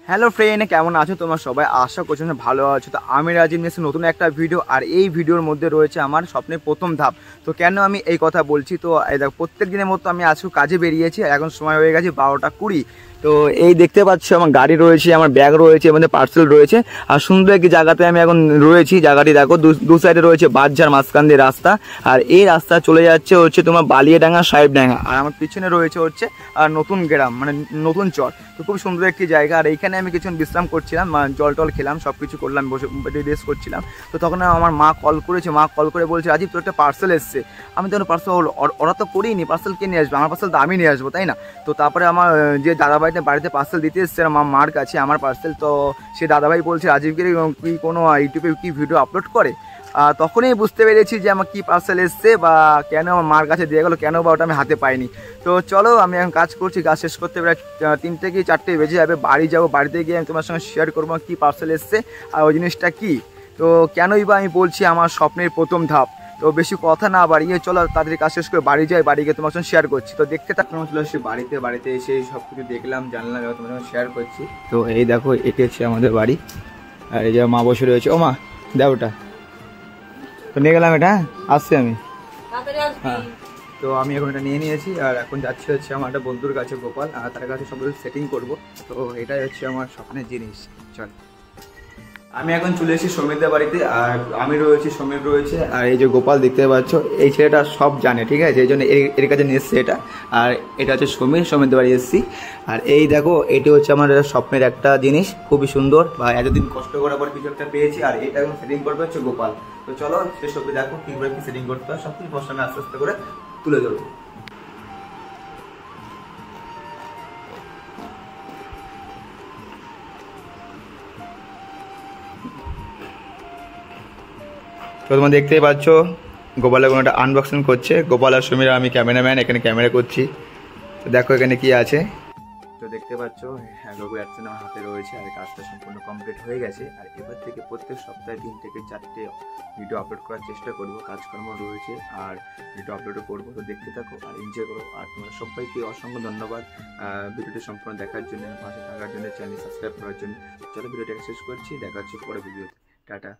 Hello friend, কেমন আছো তোমরা সবাই? আশা করছি ভালো আছো। তো আমি রাজীব নিয়েছি নতুন একটা ভিডিও, আর এই ভিডিওর মধ্যে রয়েছে আমার স্বপ্নের প্রথম ধাপ। তো কেন আমি এই কথা বলছি, তো এই দেখো প্রত্যেক দিনের মতো আমি আজকে কাজে বেরিয়েছি। এখন সময় হয়ে গেছে 12টা 20। তো এই দেখতে পাচ্ছ আমার গাড়ি রয়েছে, আমার ব্যাগ রয়েছে, আমাদের পার্সেল রয়েছে। আর সুন্দর একটি জায়গাতে আমি এখন রয়েছি। জায়গাটি দেখো দু সাইডে রয়েছে বাজার, মাঝখান দিয়ে রাস্তা। আর এই রাস্তা চলে যাচ্ছে হচ্ছে তোমার বালিয়াডাঙ্গা, সাহেবডাঙ্গা। আর আমার পিছনে রয়েছে হচ্ছে নতুন গ্রাম, মানে নতুন চর। তো খুব সুন্দর একটি জায়গা। আর এইখানে আমি কিছু বিশ্রাম করছিলাম, জল টল খেলাম, সব কিছু করলাম, বসে রেস্ট করছিলাম। তো তখন আমার মা কল করেছে। মা কল করে বলছে, রাজীব তোর একটা পার্সেল এসছে। আমি তখন পার্সেল ওরা তো করিনি, পার্সেল কে নিয়ে আসবে? আমার পার্সেল তো আমি নিয়ে আসবো, তাই না? তো তারপরে আমার যে দাদাভাইতে বাড়িতে পার্সেল দিতে এসছে মার কাছে আমার পার্সেল। তো সে দাদাভাই বলছে, রাজীবকে কি কোনো ইউটিউবে কি ভিডিও আপলোড করে? তখনই বুঝতে পেরেছি যে আমার কী পার্সেল এসছে, বা কেন আমার মার কাছে দিয়ে গেলো, কেন বা ওটা আমি হাতে পাইনি। তো চলো, আমি এখন কাজ করছি, কাজ শেষ করতে প্রায় 3টে কি 4টে বেজে যাবে। বাড়ি যাবো, বাড়িতে গিয়ে আমি তোমার সঙ্গে শেয়ার করবো কী পার্সেল এসছে আর ওই জিনিসটা কী। তো কেনই বা আমি বলছি আমার স্বপ্নের প্রথম ধাপ। তো বেশি কথা না বাড়িয়ে চলো তাড়াতাড়ি কাজ শেষ করে বাড়ি যাই, বাড়ি গিয়ে তোমার সঙ্গে শেয়ার করছি। তো দেখতে থাকলাম, চলে আসছি বাড়িতে এসে সব কিছু দেখলাম, জানলাম, এবার তোমার সঙ্গে শেয়ার করছি। তো এই দেখো, এটি হচ্ছে আমাদের বাড়ি। আর এই যে মা বসে রয়েছে। ও মা, দাও ওটা। তো নিয়ে গেলাম এটা, আসছি আমি। হ্যাঁ, তো আমি এখন এটা নিয়ে নিয়েছি। আর এখন যাচ্ছি হচ্ছে আমার একটা বন্ধুর কাছে, গোপাল। আর তার কাছে সব কিছু সেটিং করবো। তো এটাই হচ্ছে আমার স্বপ্নের জিনিস। চল, আমি এখন চলে এসেছি সমীরদের বাড়িতে। আর আমি রয়েছি, সমীর রয়েছে, আর এই যে গোপাল দেখতে পাচ্ছ, এই ছেলেটা সব জানে, ঠিক আছে? এই জন্য এর কাছে নিয়ে এসছে এটা। আর এটা হচ্ছে সমীরদের বাড়ি এসেছি। আর এই দেখো, এটি হচ্ছে আমার স্বপ্নের একটা জিনিস, খুবই সুন্দর, বা এতদিন কষ্ট করার পর কিছু একটা পেয়েছি। আর এটা এখন সেটিং করবে হচ্ছে গোপাল। তো চলো শেষ অব্দি দেখো কীভাবে কি সেটিং করতে হয়, সব কিছু তোমার সামনে আস্তে আস্তে করে তুলে ধরবো। তো তোমরা দেখতেই পাচ্ছ গোপালের কোনো একটা আনবক্সিং করছে। গোপাল আর সমীর, আমি ক্যামেরাম্যান, এখানে ক্যামেরা করছি। তো দেখো এখানে কি আছে। তো দেখতে পাচ্ছ লোগো অ্যাপসন আমার হাতে রয়েছে। আর কাজটা সম্পূর্ণ কমপ্লিট হয়ে গেছে। আর এবার থেকে প্রত্যেক সপ্তাহে 3 থেকে 4টে ভিডিও আপলোড করার চেষ্টা করবো। কাজকর্ম রয়েছে আর ভিডিও আপলোডও করবো। তো দেখতে থাকো আর এনজয় করো। আর তোমরা সবাইকে অসংখ্য ধন্যবাদ ভিডিওটি সম্পূর্ণ দেখার জন্য, পাশে থাকার জন্য, চ্যানেল সাবস্ক্রাইব করার জন্য। চলো ভিডিওটাকে শেষ করছি, দেখা হচ্ছে পরে ভিডিওতে। টাটা।